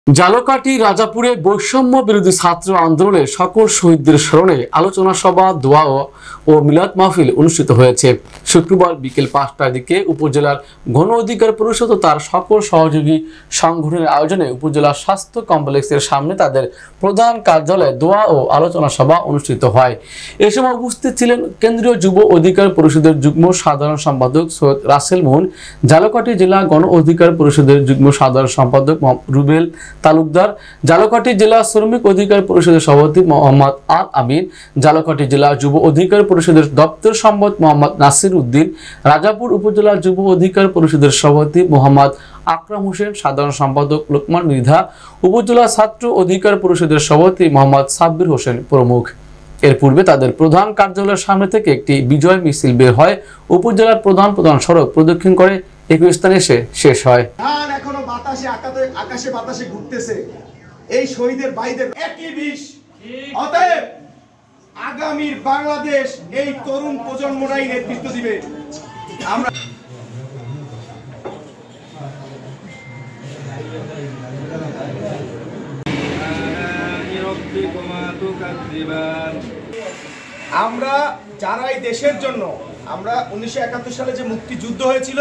জালকাঠি রাজাপুরে বৈষম্য বিরোধী ছাত্র আন্দোলনে সকল শহীদদের স্মরণে আলোচনা সভা, দোয়া ও মিলাদ মাহফিল অনুষ্ঠিত হয়েছে। শুক্রবার বিকেল 5টার দিকে উপজেলার গণ অধিকার পরিষদ ও তার সকল সহযোগী সংগঠনের আয়োজনে উপজেলা স্বাস্থ্য কমপ্লেক্সের সামনে তাদের প্রধান কার্যালয়ে দোয়া ও আলোচনা সভা অনুষ্ঠিত হয়। এ সময় উপস্থিত ছিলেন কেন্দ্রীয় যুব অধিকার পরিষদের যুগ্ম সাধারণ সম্পাদক সৈয়দ রাসেল মোহন, জালকাঠি জেলা গণ অধিকার পরিষদের যুগ্ম সাধারণ সম্পাদক রুবেল তালুকদার, জালকাঠি জেলা শ্রমিক অধিকার পরিষদের সভাপতি মোহাম্মদ আল আমিন, জালকাঠি জেলা যুব অধিকার পরিষদের দপ্তর সম্পাদক মোহাম্মদ নাসির উদ্দিন, রাজাপুর উপজেলা যুব অধিকার পরিষদের সভাপতি মোহাম্মদ আকরাম হোসেন, সাধারণ সম্পাদক লোকমান মৃধা, উপজেলা ছাত্র অধিকার পরিষদের সভাপতি মোহাম্মদ সাব্বির হোসেন প্রমুখ। এর পূর্বে তাদের প্রধান কার্যালয়ের সামনে থেকে একটি বিজয় মিছিল বের হয় উপজেলার প্রধান সড়ক প্রদক্ষিণ করে একই স্থানে এসে শেষ হয়। এখনো বাতাসে আকাশে বাতাসে ঘুরতেছে, এই শহীদের ভাইদের একই বিষ। অতএব আগামীর বাংলাদেশ এই তরুণ প্রজন্মরাই নেতৃত্ব দিবে। আমরা যারা এই দেশের জন্য আমরা 1971 সালে যে মুক্তিযুদ্ধ হয়েছিল,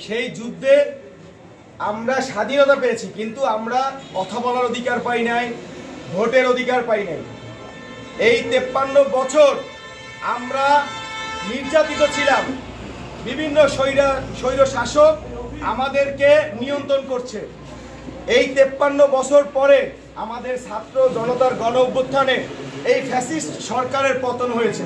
সেই যুদ্ধে আমরা স্বাধীনতা পেয়েছি, কিন্তু আমরা কথা বলার অধিকার পাই নাই, ভোটের অধিকার পাই নাই। এই 53 বছর আমরা নির্যাতিত ছিলাম, বিভিন্ন স্বৈর শাসক আমাদেরকে নিয়ন্ত্রণ করছে। এই 53 বছর পরে আমাদের ছাত্র জনতার গণ অভ্যুত্থানে এই ফ্যাসিস্ট সরকারের পতন হয়েছে।